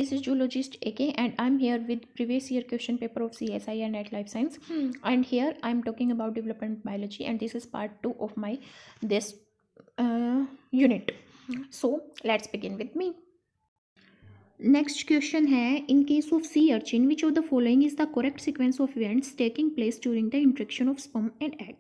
this is zoologist AK and I'm here with previous year question paper of CSI and at Life Science. And here I'm talking about development biology and this is part 2 of my this unit. So let's begin with me. Next question है, in case of sea urchin, which of the following is the correct sequence of events taking place during the interaction of sperm and egg?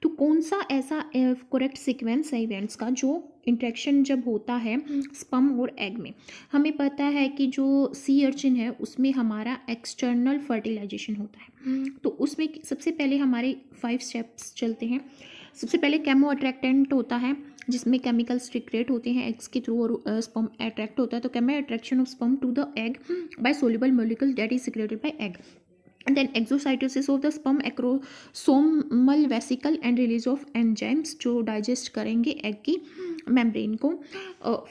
तो कौन सा ऐसा correct sequence है events का जो interaction जब होता है स्पर्म और एग में? हमें पता है कि जो सी अर्चिन है उसमें हमारा एक्सटर्नल फर्टिलाइजेशन होता है, तो उसमें सबसे पहले हमारे 5 स्टेप्स चलते हैं. सबसे पहले केमो अट्रैक्टेंट होता है जिसमें केमिकल सीक्रेट होते हैं एग्स के थ्रू और स्पर्म अट्रैक्ट होता है. तो chemo attraction of sperm to the egg by soluble molecule that is secreted by egg. And then exocytosis of the sperm acrosomal vesicle and release of enzymes जो digest करेंगे egg की membrane को.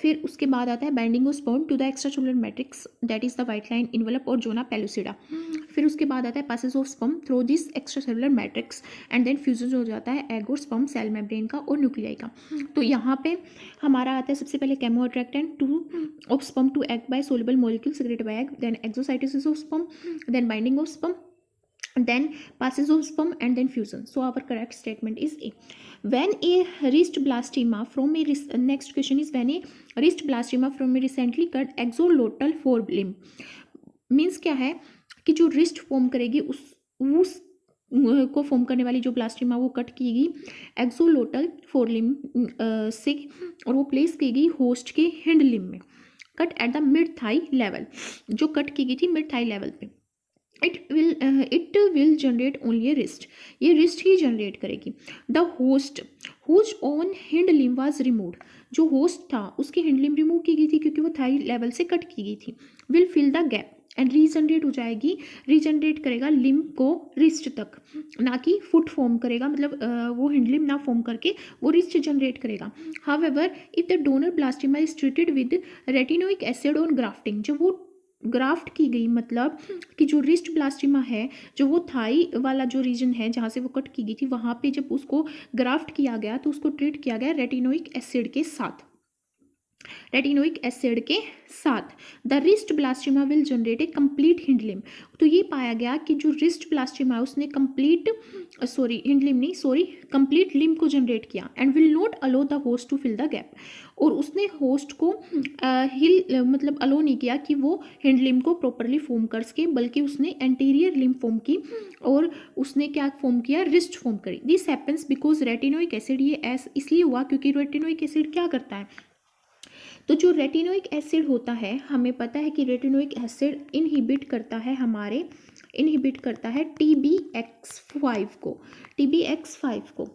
फिर उसके बाद आता है binding of sperm to the extracellular matrix that is the vitelline envelope और जोना पेलुसिडा. फिर उसके बाद आता है passes of sperm through this extracellular matrix and then fusion हो जाता है एग और स्पर्म सेल मेम्ब्रेन का और न्यूक्लियाई का. तो यहाँ पे हमारा आता है सबसे पहले chemo attractant to of sperm to egg by soluble molecule secreted by egg, then exocytosis of sperm, then binding of sperm, then passes of sperm and then fusion. So our correct statement is A. When a wrist blastema from a next question is when a wrist blastema from a recently cut axolotl forelimb means क्या है कि जो wrist form करेगी उस को form करने वाली जो ब्लास्टिमा वो कट की गई एक्सोलोटल फोरलिम्ब से और वो प्लेस की गई होस्ट के हिंड लिम्ब में, cut at the mid thigh level. जो कट की गई थी मिड थाई लेवल पे. it will generate only a wrist. ये wrist ही generate करेगी. The host whose own hind limb was removed, जो host था उसकी hind limb remove की गई थी क्योंकि वो thigh level से कट की गई थी, will fill the gap and regenerate हो जाएगी. regenerate करेगा limb को wrist तक, ना कि foot form करेगा, मतलब वो hind limb ना form करके वो wrist generate करेगा. However, if the donor blastema is treated with retinoic acid on grafting, जब वो ग्राफ्ट की गई मतलब कि जो रिस्ट ब्लास्टिमा है जो वो थाई वाला जो रीजन है जहाँ से वो कट की गई थी वहाँ पे जब उसको ग्राफ्ट किया गया तो उसको ट्रीट किया गया रेटिनोइक एसिड के साथ. रेटिनोइक एसिड के साथ the wrist blastema will generate a complete hind limb. तो ये पाया गया कि जो रिस्ट ब्लास्टिमा है उसने कंप्लीट कंप्लीट लिम्ब को जनरेट किया and will not allow the host to fill the gap. और उसने होस्ट को मतलब अलो नहीं किया कि वो हिंड लिम्ब को प्रॉपरली फॉर्म कर सके, बल्कि उसने एंटीरियर लिम्ब फॉर्म की और उसने क्या फॉर्म किया, रिस्ट फॉर्म करी. This happens because retinoic acid, ये इसलिए हुआ क्योंकि रेटिनोइक एसिड क्या करता है, तो जो रेटिनोइक एसिड होता है हमें पता है कि रेटिनोइक एसिड इनहिबिट करता है TBX5 को,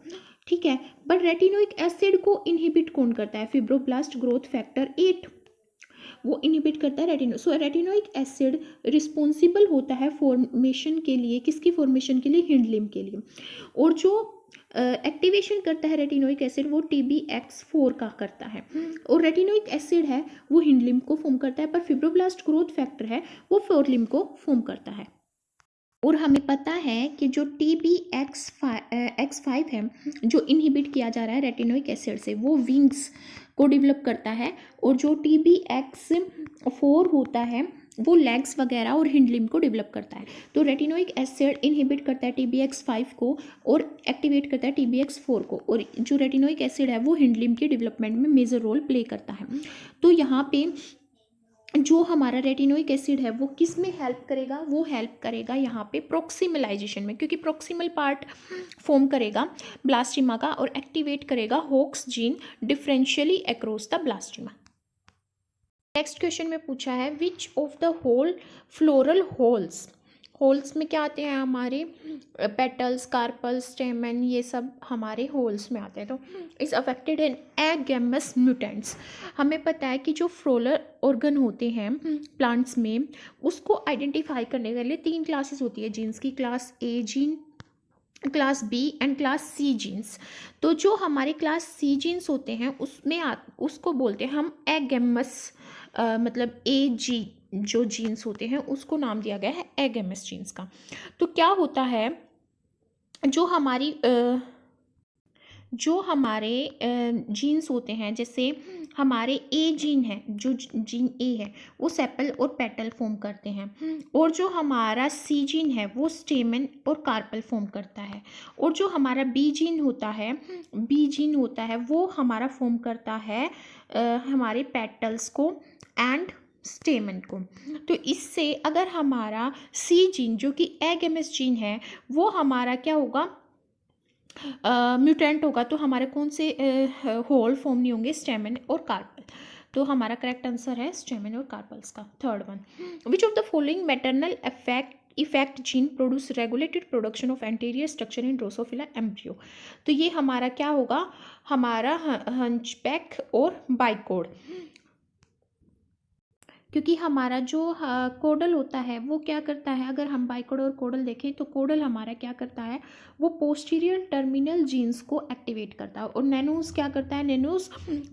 ठीक है. बट रेटिनोइक एसिड को इनहिबिट कौन करता है, फिब्रोब्लास्ट ग्रोथ फैक्टर 8 वो इनहिबिट करता है सो रेटिनोइक एसिड रिस्पॉन्सिबल होता है फॉर्मेशन के लिए, किसकी फॉर्मेशन के लिए, हिंड लिम्ब के लिए. और जो एक्टिवेशन करता है रेटिनोइक एसिड वो TBX4 का करता है. और रेटिनोइक एसिड है वो हिंड लिम्ब को फॉर्म करता है, पर फिब्रोब्लास्ट ग्रोथ फैक्टर है वो फोर लिम्ब को फॉर्म करता है. और हमें पता है कि जो TBX5 है जो इनहिबिट किया जा रहा है रेटिनोइक एसिड से वो विंग्स को डेवलप करता है, और जो TBX4 होता है वो लेग्स वगैरह और हिंड लिम्ब को डेवलप करता है. तो रेटिनोइक एसिड इनहिबिट करता है TBX5 को और एक्टिवेट करता है TBX4 को, और जो रेटिनोइक एसिड है वो हिंड लिम्ब के डेवलपमेंट में मेजर रोल प्ले करता है. तो यहाँ पे जो हमारा रेटिनोइक एसिड है वो किस में हेल्प करेगा, वो हेल्प करेगा यहाँ पे प्रोक्सिमलाइजेशन में, क्योंकि प्रोक्सिमल पार्ट फॉर्म करेगा ब्लास्टिमा का और एक्टिवेट करेगा Hox gene differentially across the blastema. Next question में पूछा है which of the whorl floral whorls में क्या आते हैं, हमारे पेटल्स, कार्पल्स, स्टेमन, ये सब हमारे होल्स में आते हैं. तो इज अफेक्टेड इन एगेमस म्यूटेंट्स. हमें पता है कि जो फ्लोरल ऑर्गन होते हैं प्लांट्स में उसको आइडेंटिफाई करने के लिए 3 क्लासेस होती है जीन्स की, class A gene, class B and class C genes. तो जो हमारे क्लास सी जीन्स होते हैं उसमें उसको बोलते हैं हम एगेमस, मतलब AG जो जीन्स होते हैं उसको नाम दिया गया है एगेमस जीन्स का. तो क्या होता है जो हमारे जीन्स होते हैं, जैसे हमारे ए जीन है, जो जीन ए है वो सेपल और पेटल फॉर्म करते हैं, और जो हमारा सी जीन है वो स्टेमन और कार्पल फॉर्म करता है, और जो हमारा बी जीन होता है वो हमारा फॉर्म करता है हमारे पेटल्स को एंड स्टेमन को। तो इससे अगर हमारा सी जीन जो कि एगेमस जीन है वो हमारा क्या होगा, म्यूटेंट होगा, तो हमारे कौन से होल फॉर्म नहीं होंगे, स्टेमन और कार्पल। तो हमारा करेक्ट आंसर है स्टेमन और कार्पल्स का। Third one, which of the following maternal effect gene produce regulated production of anterior structure in Drosophila embryo. तो ये हमारा क्या होगा, हमारा हंचबैक और बाइकोड, क्योंकि हमारा जो कोडल होता है वो क्या करता है, अगर हम बाइकोड और कोडल देखें तो कोडल हमारा क्या करता है, वो पोस्टीरियर टर्मिनल जीन्स को एक्टिवेट करता है, और नैनोस क्या करता है, नैनोस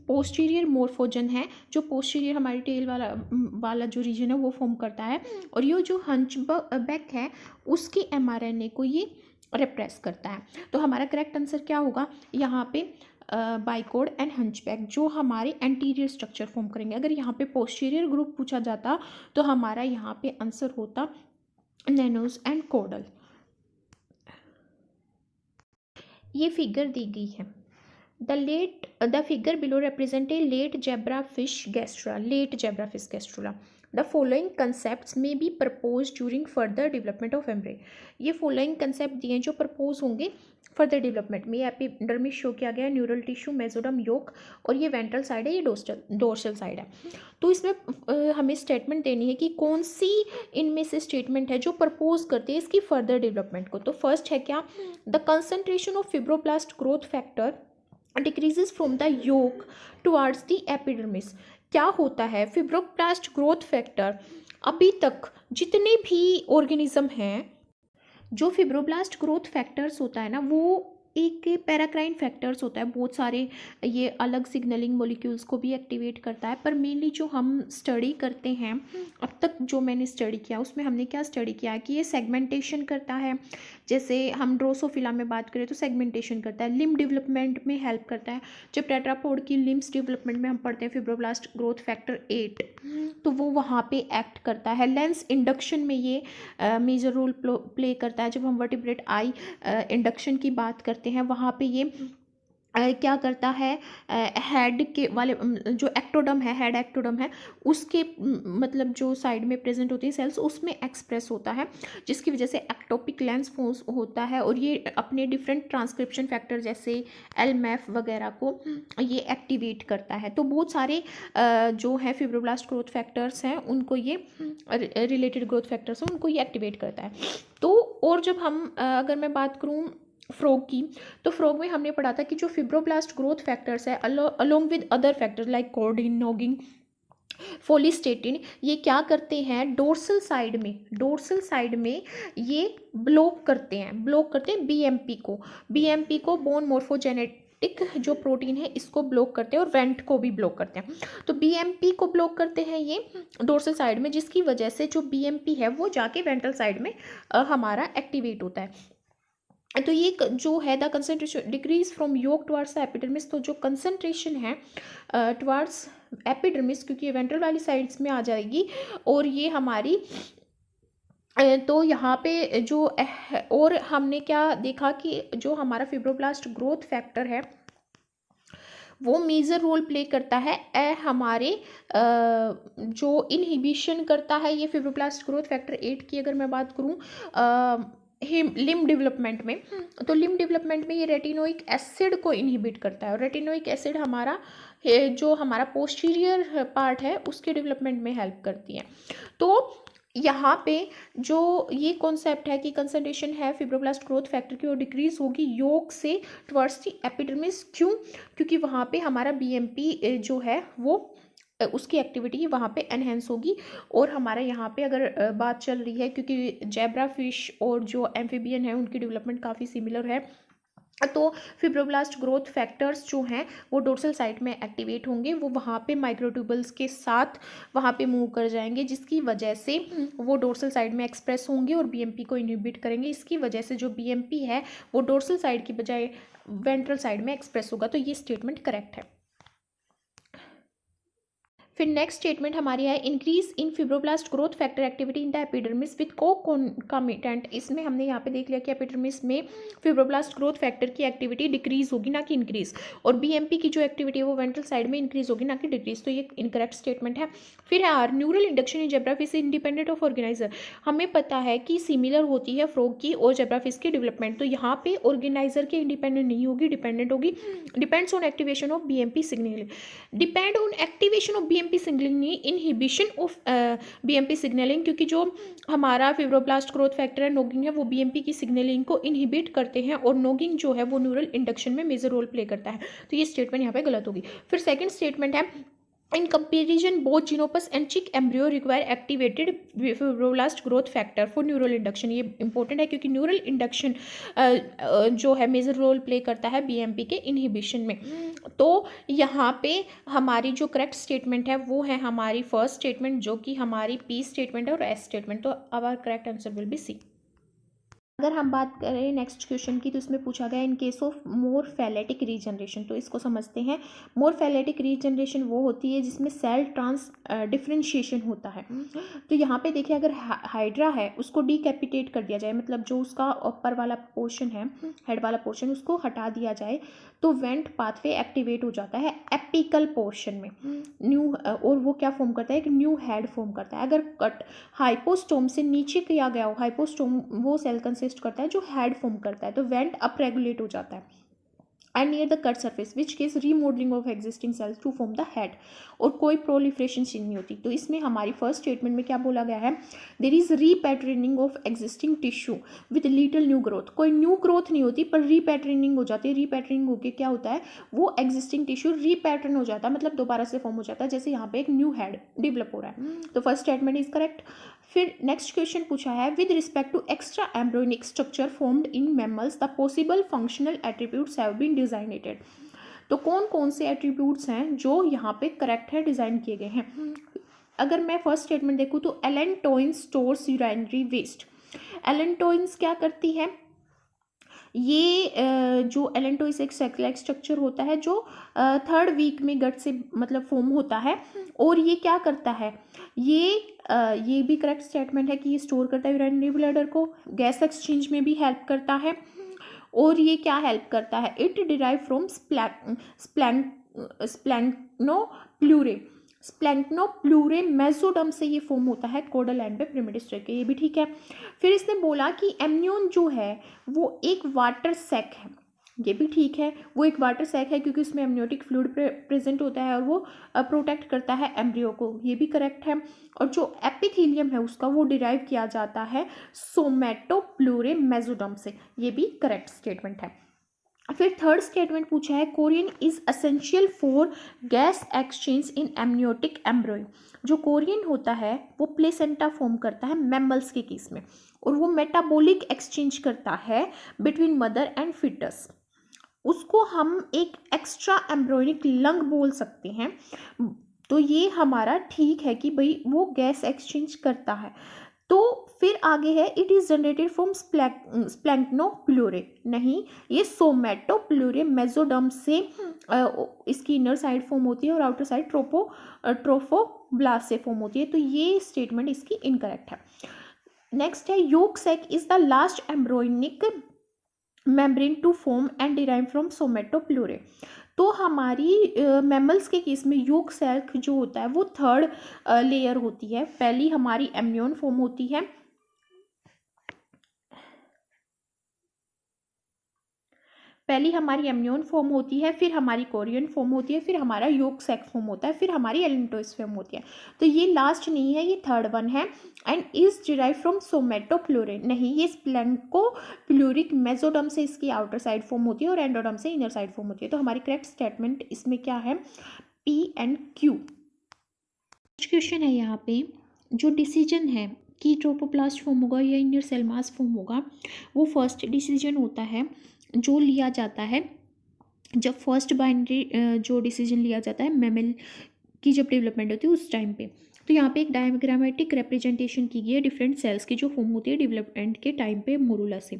पोस्टीरियर मोर्फोजन है जो पोस्टीरियर हमारी टेल वाला जो रीजन है वो फॉर्म करता है, और ये जो हंचबैक है उसकी एमआरएनए को ये रिप्रेस करता है। तो हमारा करेक्ट आंसर क्या होगा यहाँ पे, बाइकोड एंड हंचबैक जो हमारे एंटीरियर स्ट्रक्चर फॉर्म करेंगे। अगर यहाँ पे पोस्टीरियर ग्रुप पूछा जाता तो हमारा यहाँ पे आंसर होता नैनोस एंड कोडल। ये फिगर दी गई है, the figure below represent a late zebrafish gastrula. The following concepts may be proposed during further development of embryo. ये following concept दिए हैं जो propose होंगे further development में। एपिडर्मिस शो किया गया, न्यूरल टिश्यू, मेसोडर्म, योक, और ये वेंट्रल साइड है, ये डोर्सल साइड है। तो इसमें हमें स्टेटमेंट देनी है कि कौन सी इनमें से स्टेटमेंट है जो प्रपोज करती है इसकी फर्दर डेवलपमेंट को। तो फर्स्ट है क्या, the concentration of fibroblast growth factor decreases from the yolk towards the epidermis. क्या होता है, फिब्रोब्लास्ट ग्रोथ फैक्टर, अभी तक जितने भी ऑर्गेनिज्म हैं, जो फिब्रोब्लास्ट ग्रोथ फैक्टर्स होता है ना वो एक पैराक्राइन फैक्टर्स होता है, बहुत सारे ये अलग सिग्नलिंग मॉलिक्यूल्स को भी एक्टिवेट करता है, पर मेनली जो हम स्टडी करते हैं, अब तक जो मैंने स्टडी किया उसमें हमने क्या स्टडी किया कि ये सेगमेंटेशन करता है। जैसे हम ड्रोसोफिला में बात करें तो सेगमेंटेशन करता है, लिम्ब डेवलपमेंट में हेल्प करता है। जब टेट्रापोड की लिम्स डेवलपमेंट में हम पढ़ते हैं फिब्रोब्लास्ट ग्रोथ फैक्टर 8, तो वो वहाँ पे एक्ट करता है। लेंस इंडक्शन में ये मेजर रोल प्ले करता है। जब हम वर्टिब्रेट आई इंडक्शन की बात करते हैं वहाँ पे ये क्या करता है, हेड के वाले जो एक्टोडम है, हेड एक्टोडम है, उसके मतलब जो साइड में प्रेजेंट होती है सेल्स उसमें एक्सप्रेस होता है, जिसकी वजह से एक्टोपिक लेंस फोर्स होता है, और ये अपने डिफरेंट ट्रांसक्रिप्शन फैक्टर जैसे एलएमएफ वगैरह को ये एक्टिवेट करता है। तो बहुत सारे जो है फिब्रोब्लास्ट ग्रोथ फैक्टर्स हैं उनको ये रिलेटेड ग्रोथ फैक्टर्स हैं उनको ये एक्टिवेट करता है। तो और जब हम अगर मैं बात करूँ फ्रॉग की, तो फ्रॉग में हमने पढ़ा था कि जो फिब्रोब्लास्ट ग्रोथ फैक्टर्स है along with other factors like chordin, noggin, follistatin, ये क्या करते हैं, डोर्सल साइड में ये ब्लॉक करते हैं बीएमपी को बोन मोर्फोजेनेटिक जो प्रोटीन है इसको ब्लॉक करते हैं, और वेंट को भी ब्लॉक करते हैं। तो बीएमपी को ब्लॉक करते हैं ये डोर्सल साइड में, जिसकी वजह से जो बीएमपी है वो जाके वेंट्रल साइड में हमारा एक्टिवेट होता है। तो ये जो है the concentration decrease from yolk towards the epidermis, तो जो कंसंट्रेशन है टुवार्ड्स एपिडर्मिस, क्योंकि ये वेंट्रल वाली साइड्स में आ जाएगी, और ये हमारी तो यहाँ पे जो और हमने क्या देखा कि जो हमारा फिब्रोब्लास्ट ग्रोथ फैक्टर है वो मेजर रोल प्ले करता है हमारे जो इनहिबिशन करता है ये फिब्रोब्लास्ट ग्रोथ फैक्टर 8 की अगर मैं बात करूँ लिम्ब डेवलपमेंट में, तो लिम्ब डेवलपमेंट में ये रेटिनोइक एसिड को इनहिबिट करता है, और रेटिनोइक एसिड हमारा जो हमारा पोस्टीरियर पार्ट है उसके डेवलपमेंट में हेल्प करती है। तो यहाँ पे जो ये कॉन्सेप्ट है कि कंसंट्रेशन है फिब्रोब्लास्ट ग्रोथ फैक्टर की वो डिक्रीज होगी योक से टुवर्ड्स द एपिडर्मिस। क्यों, क्योंकि वहाँ पे हमारा बीएमपी जो है वो उसकी एक्टिविटी वहाँ पे एनहेंस होगी। और हमारा यहाँ पे अगर बात चल रही है क्योंकि जेब्रा फिश और जो एम्फीबियन है उनकी डेवलपमेंट काफ़ी सिमिलर है, तो फिब्रोब्लास्ट ग्रोथ फैक्टर्स जो हैं वो डोर्सल साइड में एक्टिवेट होंगे, वो वहाँ पे माइक्रोट्यूबल्स के साथ वहाँ पे मूव कर जाएंगे, जिसकी वजह से वो डोर्सल साइड में एक्सप्रेस होंगे और बीएमपी को इनहिबिट करेंगे। इसकी वजह से जो बीएमपी है वो डोर्सल साइड की बजाय वेंट्रल साइड में एक्सप्रेस होगा। तो ये स्टेटमेंट करेक्ट है। फिर नेक्स्ट स्टेटमेंट हमारी है increase in fibroblast growth factor activity in the epidermis with concomitant. इसमें हमने यहाँ पे देख लिया कि एपिडर्मिस में फिब्रोब्लास्ट ग्रोथ फैक्टर की एक्टिविटी डिक्रीज होगी ना कि इंक्रीज, और बीएमपी की जो एक्टिविटी है वो वेंट्रल साइड में इंक्रीज होगी ना कि डिक्रीज, तो ये इनकरेक्ट स्टेटमेंट है। फिर है are neural induction in zebrafish independent of organiser. हमें पता है कि सिमिलर होती है फ्रॉग की और जेब्राफिश की डेवलपमेंट, तो यहाँ पे ऑर्गेनाइजर के इंडिपेंडेंट नहीं होगी, डिपेंडेंट होगी। Depends on activation of BMP signalling. Depend on activation of BMP signalling, inhibition of BMP signalling, क्योंकि जो हमारा फिब्रोब्लास्ट ग्रोथ फैक्टर है नोगिंग है वो बीएमपी की सिग्नलिंग को इनहिबिट करते हैं, और नोगिंग जो है वो न्यूरल इंडक्शन में मेजर रोल प्ले करता है। तो ये स्टेटमेंट यहाँ पे गलत होगी। फिर सेकंड स्टेटमेंट है in comparison both Xenopus and चिक embryo require activated fibroblast growth factor for neural induction. ये इंपॉर्टेंट है क्योंकि न्यूरल इंडक्शन जो है मेजर रोल प्ले करता है बीएमपी के इनहिबिशन में। तो यहाँ पे हमारी जो करेक्ट स्टेटमेंट है वो है हमारी फर्स्ट स्टेटमेंट, जो कि हमारी पी स्टेटमेंट है और एस स्टेटमेंट। तो our correct answer will be C. अगर हम बात करें नेक्स्ट क्वेश्चन की, तो इसमें पूछा गया इन केस ऑफ मोरफैलेटिक रीजनरेशन। तो इसको समझते हैं। मोरफैलेटिक रीजनरेशन वो होती है जिसमें सेल ट्रांस डिफ्रेंशिएशन होता है। तो यहाँ पे देखिए अगर हाइड्रा है उसको डीकैपिटेट कर दिया जाए, मतलब जो उसका ऊपर वाला पोर्शन है, हेड वाला पोर्शन, उसको हटा दिया जाए, तो वेंट पाथवे एक्टिवेट हो जाता है एपिकल पोर्शन में न्यू, और वो क्या फॉर्म करता है, एक न्यू हेड फॉर्म करता है। अगर कट हाइपोस्टोम से नीचे किया गया हो, हाइपोस्टोम वो सेल कंसिस्ट करता है जो हेड फॉर्म करता है, तो वेंट अप रेगुलेट हो जाता है and near the cut surface which causes remodelling of existing cells to form the head, और कोई प्रोलिफ्रेशन चीज नहीं होती। तो इसमें हमारी फर्स्ट स्टेटमेंट में क्या बोला गया है, there is repatterning of existing tissue with little new growth. कोई न्यू ग्रोथ नहीं होती पर रीपैटर्निंग हो जाती है। रीपैटर्निंग होकर क्या होता है, वो एग्जिस्टिंग टिश्यू रीपैटर्न हो जाता है, मतलब दोबारा से फॉर्म हो जाता है, जैसे यहाँ पे एक न्यू हेड डेवलप हो रहा है। तो फर्स्ट स्टेटमेंट इज करेक्ट। फिर नेक्स्ट क्वेश्चन पूछा है with respect to extra embryonic structure formed in mammals the possible functional attributes have been designated. तो कौन कौन से एट्रीब्यूट्स हैं जो यहाँ पे करेक्ट है, डिजाइन किए गए हैं। अगर मैं फर्स्ट स्टेटमेंट देखूँ तो एलेंटोइंस स्टोर्स यूरिनरी वेस्ट। एलेंटोइंस क्या करती है, ये जो एलेंटोइस एक सेल स्ट्रक्चर होता है जो थर्ड वीक में गट से मतलब फॉर्म होता है, और ये क्या करता है, ये भी करेक्ट स्टेटमेंट है कि ये स्टोर करता है यूरिनरी ब्लैडर को, गैस एक्सचेंज में भी हेल्प करता है, और ये क्या हेल्प करता है, इट डिराइव फ्रॉम स्प्लैंक्नोप्लूरे। स्प्लैंक्नोप्लूरे मेसोडर्म से ये फॉर्म होता है कोडल एंड पे प्रिमिटिव के, ये भी ठीक है। फिर इसने बोला कि एम्नियोन जो है वो एक वाटर सैक है, ये भी ठीक है, वो एक वाटर सैक है क्योंकि उसमें एमनियोटिक फ्लूइड प्रेजेंट होता है और वो प्रोटेक्ट करता है एम्ब्रियो को, ये भी करेक्ट है। और जो एपिथेलियम है उसका वो डिराइव किया जाता है सोमेटोप्लूरे मेसोडर्म से, ये भी करेक्ट स्टेटमेंट है। फिर थर्ड स्टेटमेंट पूछा है Korean is essential for gas exchange in amniotic embryo. जो कोरियन होता है वो प्लेसेंटा फॉर्म करता है मैमल्स के केस में, और वो मेटाबॉलिक एक्सचेंज करता है बिटवीन मदर एंड फिटस। उसको हम एक एक्स्ट्रा एम्ब्रियोनिक लंग बोल सकते हैं। तो ये हमारा ठीक है कि भाई वो गैस एक्सचेंज करता है। तो फिर आगे है इट इज जनरेटेड फ्रॉम स्प्लैंक्नोप्लूरे, नहीं, ये सोमेटोप्लूरे मेसोडर्म से इसकी इनर साइड फॉर्म होती है और आउटर साइड ट्रोफोब्लास्ट से फॉर्म होती है, तो ये स्टेटमेंट इसकी इनकरेक्ट है। नेक्स्ट है yolk sac is the last embryonic membrane to form and derive from somatopleure. तो हमारी मैमल्स के केस में योक सैक जो होता है वो थर्ड लेयर होती है। पहली हमारी एम्नियोन फॉर्म होती है, फिर हमारी कोरियन फॉर्म होती है, फिर हमारा योक सैक फॉर्म होता है, फिर हमारी एलेंटोइस फॉर्म होती है। तो ये लास्ट नहीं है, ये थर्ड वन है एंड इज डिराइव फ्रॉम सोमेटोप्लूरे, नहीं, ये स्प्लैंकोप्लूरिक मेसोडर्म से इसकी आउटर साइड फॉर्म होती है और एंडोडर्म से इनर साइड फॉर्म होती है। तो हमारी करेक्ट स्टेटमेंट इसमें क्या है, पी एंड क्यू। क्वेश्चन है यहाँ पे जो डिसीजन है कि ट्रोपोप्लास्ट फॉर्म होगा या इनर सेल मास फॉर्म होगा, वो फर्स्ट डिसीजन होता है जो लिया जाता है जब फर्स्ट बाइनरी जो डिसीजन लिया जाता है मैमल की जब डेवलपमेंट होती है उस टाइम पे। तो यहाँ पे एक डायग्रामेटिक रिप्रेजेंटेशन की गई है डिफरेंट सेल्स की जो फॉर्म होती है डेवलपमेंट के टाइम पे मोरूला से।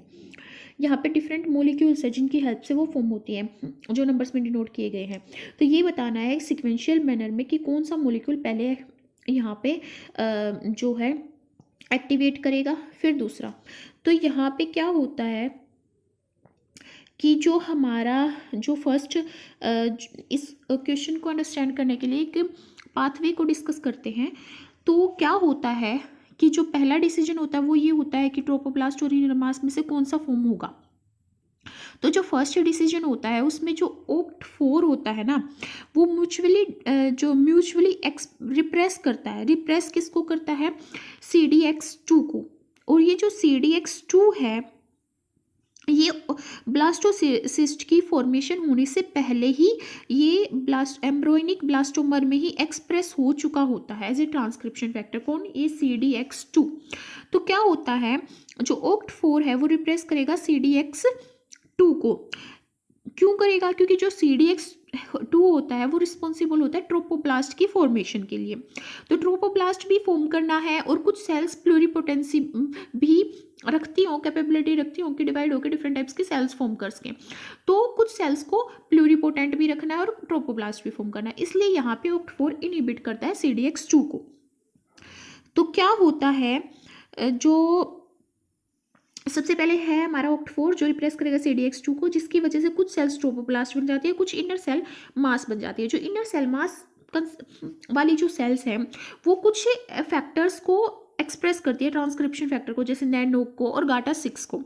यहाँ पे डिफरेंट मोलिक्यूल्स है जिनकी हेल्प से वो फॉर्म होती है, जो नंबर्स में डिनोट किए गए हैं। तो ये बताना है सिक्वेंशियल मैनर में कि कौन सा मोलिक्यूल पहले यहाँ पे जो है एक्टिवेट करेगा, फिर दूसरा। तो यहाँ पे क्या होता है कि जो हमारा जो फर्स्ट इस क्वेश्चन को अंडरस्टैंड करने के लिए एक पाथवे को डिस्कस करते हैं। तो क्या होता है कि जो पहला डिसीजन होता है वो ये होता है कि ट्रोपोप्लास्ट और इनर मास में से कौन सा फॉर्म होगा। तो जो फर्स्ट डिसीजन होता है उसमें जो OCT4 होता है ना, वो म्यूचुअली रिप्रेस करता है। रिप्रेस किसको करता है? CDX2 को। और ये जो CDX2 है ये ब्लास्टोसिस्ट की फॉर्मेशन होने से पहले ही ये एम्ब्रोनिक ब्लास्टोमर में ही एक्सप्रेस हो चुका होता है एज ए ट्रांसक्रिप्शन फैक्टर। कौन? ये CDX2। तो क्या होता है, जो OCT4 है वो रिप्रेस करेगा CDX2 को। क्यों करेगा? क्योंकि जो CDX2 होता है वो रिस्पॉन्सिबल होता है ट्रोपोप्लास्ट की फॉर्मेशन के लिए। तो ट्रोपोप्लास्ट भी फॉर्म करना है और कुछ सेल्स प्लूरिपोटेंसी भी रखती हो, कैपेबिलिटी रखती हो कि डिवाइड होकर डिफरेंट टाइप्स के सेल्स फॉर्म कर सकें। तो कुछ सेल्स को प्लूरिपोटेंट भी रखना है और ट्रोपोप्लास्ट भी फॉर्म करना है, इसलिए यहाँ पे OCT4 इनहिबिट करता है CDX2 को। तो क्या होता है, जो सबसे पहले है हमारा OCT4 जो रिप्रेस करेगा CDX2 को, जिसकी वजह से कुछ सेल्स ट्रोपोप्लास्ट बन जाती है, कुछ इनर सेल मास बन जाती है। जो इनर सेल मास वाली जो सेल्स हैं वो कुछ फैक्टर्स को एक्सप्रेस करती है, ट्रांसक्रिप्शन फैक्टर को, जैसे नैनोक को और गाटा6 को।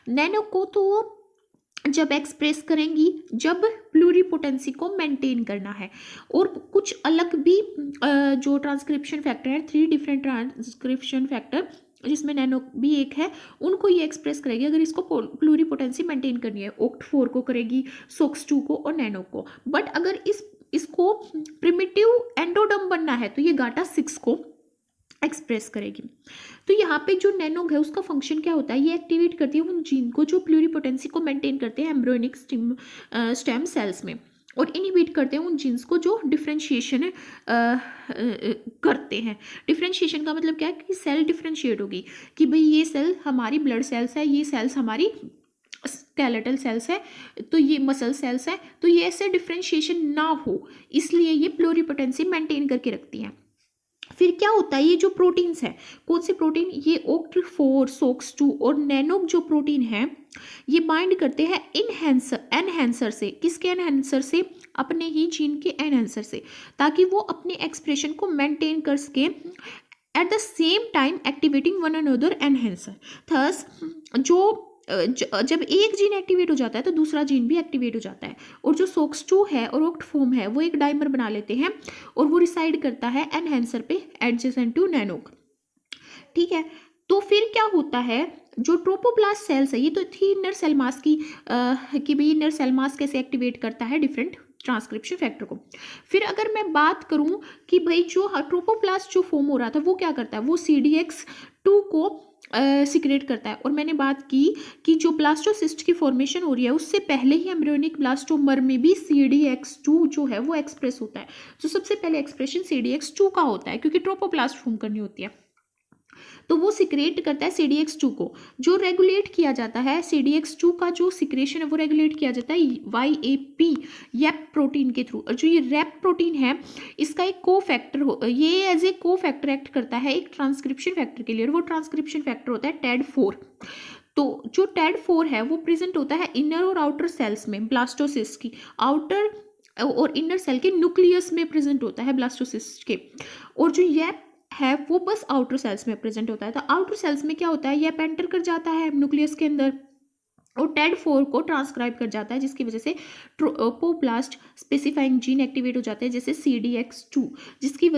नैनोक को तो जब एक्सप्रेस करेंगी जब प्लूरिपोटेंसी को मेंटेन करना है, और कुछ अलग भी जो ट्रांसक्रिप्शन फैक्टर है, 3 डिफरेंट ट्रांसक्रिप्शन फैक्टर जिसमें नैनो भी एक है, उनको ये एक्सप्रेस करेगी अगर इसको प्लूरिपोटेंसी मेंटेन करनी है। OCT4 को करेगी, SOX2 को और नैनो को। बट अगर इसको प्रिमिटिव एंडोडर्म बनना है तो ये गाटा6 को एक्सप्रेस करेगी। तो यहाँ पे जो नैनोग है उसका फंक्शन क्या होता है, ये एक्टिवेट करती है उन जीन को जो प्लूरिपोटेंसी को मेंटेन करते हैं एम्ब्रियोनिक स्टेम सेल्स में, और इनहिबिट करते हैं उन जीन्स को जो डिफ्रेंशिएशन करते हैं। डिफ्रेंशिएशन का मतलब क्या है कि सेल डिफ्रेंशिएट होगी कि भाई ये सेल हमारी ब्लड सेल्स है, ये सेल्स हमारी स्केलेटल सेल्स है, तो ये मसल सेल्स है। तो ये ऐसे डिफ्रेंशिएशन ना हो, इसलिए ये प्लूरिपोटेंसी मेंटेन करके रखती हैं। फिर क्या होता है, ये जो प्रोटीन्स है, कौन से प्रोटीन, ये OCT4, SOX2 और नैनोक जो प्रोटीन है ये बाइंड करते हैं एनहेंसर से। किसके एनहेंसर से? अपने ही जीन के एनहेंसर से, ताकि वो अपने एक्सप्रेशन को मेंटेन कर सके at the same time activating one another enhancer. Thus जब एक जीन एक्टिवेट हो जाता है तो दूसरा जीन भी एक्टिवेट हो जाता है। और जो SOX2 है और OCT4 है वो एक डाइमर बना लेते हैं और वो रिसाइड करता है एनहेंसर पे एडजेसेंट टू नैनोक। ठीक है, तो फिर क्या होता है, जो ट्रोपोप्लास्ट सेल्स है, ये तो थी इनर सेल मास की कि भाई इनर सेल मास कैसे एक्टिवेट करता है डिफरेंट ट्रांसक्रिप्शन फैक्टर को। फिर अगर मैं बात करूं कि भाई जो ट्रोपोप्लास्ट जो फॉर्म हो रहा था वो क्या करता है, वो CDX2 को सिक्रेट करता है। और मैंने बात की कि जो ब्लास्टोसिस्ट की फॉर्मेशन हो रही है उससे पहले ही एम्ब्रियोनिक ब्लास्टोमर में भी CDX2 जो है वो एक्सप्रेस होता है। तो सबसे पहले एक्सप्रेशन CDX2 का होता है क्योंकि ट्रोपोप्लास्ट फॉर्म करनी होती है, तो वो सिक्रेट करता है CDX2 को, जो रेगुलेट किया जाता है। CDX2 का जो सिक्रेशन है वो रेगुलेट किया जाता है YAP प्रोटीन के थ्रू। और जो ये रैप प्रोटीन है इसका एक कोफैक्टर ये एज ए कोफैक्टर एक्ट करता है एक ट्रांसक्रिप्शन फैक्टर के लिए, और वो ट्रांसक्रिप्शन फैक्टर होता है TAD4। तो जो TAD4 है वो प्रेजेंट होता है इनर और आउटर सेल्स में ब्लास्टोसिस्ट की, आउटर और इनर सेल के न्यूक्लियस में प्रेजेंट होता है ब्लास्टोसिस्ट के। और जो YAP है वो बस आउटर सेल्स में प्रेजेंट होता है। तो आउटर सेल्स में क्या होता है, ये एंटर कर जाता है न्यूक्लियस के अंदर और TAD4 को ट्रांसक्राइब कर जाता है, जिसकी वजह से ट्रोपोप्लास्ट स्पेसिफाइंग जीन एक्टिवेट हो जाते हैं जैसे CDX2, जिसकी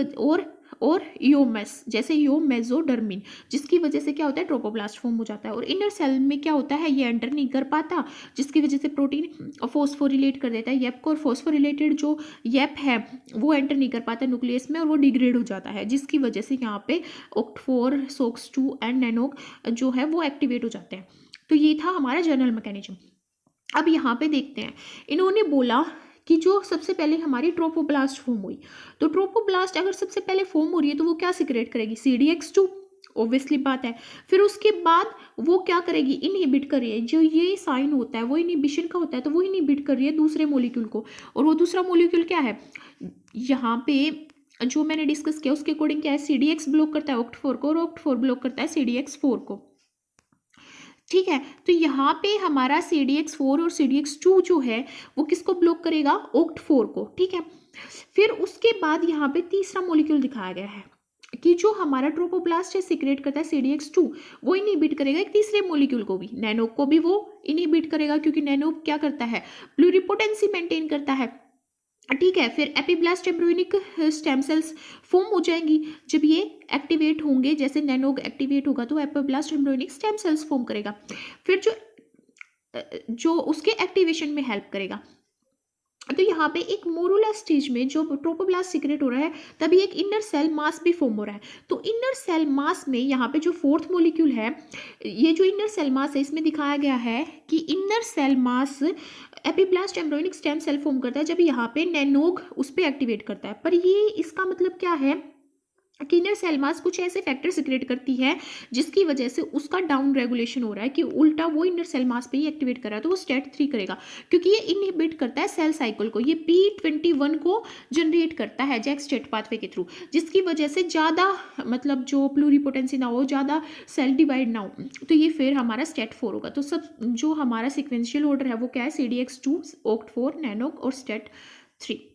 और योमेस जैसे योमेजोडर्मिन, जिसकी वजह से क्या होता है, ट्रोपोप्लास्ट फॉर्म हो जाता है। और इनर सेल में क्या होता है, ये एंटर नहीं कर पाता, जिसकी वजह से प्रोटीन फॉस्फोरिलेट कर देता है YAP को, और फॉस्फोरिलेटेड जो YAP है वो एंटर नहीं कर पाता न्यूक्लियस में और वो डिग्रेड हो जाता है, जिसकी वजह से यहाँ पे OCT4, SOX2 एंड नैनोक जो है वो एक्टिवेट हो जाते हैं। तो ये था हमारा जनरल मैकेनिज्म। अब यहाँ पे देखते हैं, इन्होंने बोला कि जो सबसे पहले हमारी ट्रोपोप्लास्ट फॉर्म हुई, तो ट्रोपोप्लास्ट अगर सबसे पहले फॉर्म हो रही है तो वो क्या सिक्रेट करेगी, CDX2। ऑब्वियसली बात है। फिर उसके बाद वो क्या करेगी, इनहिबिट कर रही है, जो ये साइन होता है वो इनहिबिशन का होता है, तो वो इनहिबिट कर रही है दूसरे मोलिक्यूल को। और वो दूसरा मोलिक्यूल क्या है, यहाँ पे जो मैंने डिस्कस किया उसके अकॉर्डिंग क्या है, CDX ब्लॉक करता है OCT4 को, और OCT4 ब्लॉक करता है CDX4 को। ठीक है, तो यहाँ पे हमारा CDX4 और CDX2 जो है वो किसको ब्लॉक करेगा, OCT4 को। ठीक है, फिर उसके बाद यहाँ पे तीसरा मॉलिक्यूल दिखाया गया है कि जो हमारा ट्रोपोप्लास्ट है सीक्रेट करता है CDX2, वो इनहिबिट करेगा एक तीसरे मॉलिक्यूल को भी, नैनोब को भी वो इनहिबिट करेगा, क्योंकि नैनोब क्या करता है, प्लूरिपोटेंसी मेंटेन करता है। ठीक है, फिर epiblast embryonic stem cells form हो जाएंगी जब ये एक्टिवेट होंगे, जैसे नैनोग एक्टिवेट होगा तो epiblast embryonic stem cells form करेगा, फिर जो उसके एक्टिवेशन में हेल्प करेगा। तो यहाँ पे एक मोरुला स्टेज में जो ट्रोपोब्लास्ट सीक्रेट हो रहा है, तभी एक इनर सेल मास भी फॉर्म हो रहा है। तो इनर सेल मास में यहाँ पे जो फोर्थ मॉलिक्यूल है, ये जो इनर सेल मास है इसमें दिखाया गया है कि inner cell mass epiblast embryonic stem cell form करता है जब यहाँ पे नैनोग उस पर एक्टिवेट करता है। पर ये इसका मतलब क्या है कि इनर सेल मास कुछ ऐसे फैक्टर सिक्रेट करती है जिसकी वजह से उसका डाउन रेगुलेशन हो रहा है, कि उल्टा वो इनर सेल मास पे ही एक्टिवेट कर रहा है, तो वो STAT3 करेगा, क्योंकि ये इनहिबिट करता है सेल साइकिल को, ये P21 को जनरेट करता है जैक स्टेट पाथवे के थ्रू, जिसकी वजह से ज़्यादा मतलब जो प्लूरिपोटेंसी ना हो, ज़्यादा सेल डिवाइड ना हो, तो ये फिर हमारा STAT4 होगा। तो सब जो हमारा सिक्वेंशियल ऑर्डर है वो क्या है, CDX2, OCT4, नैनोग और STAT3।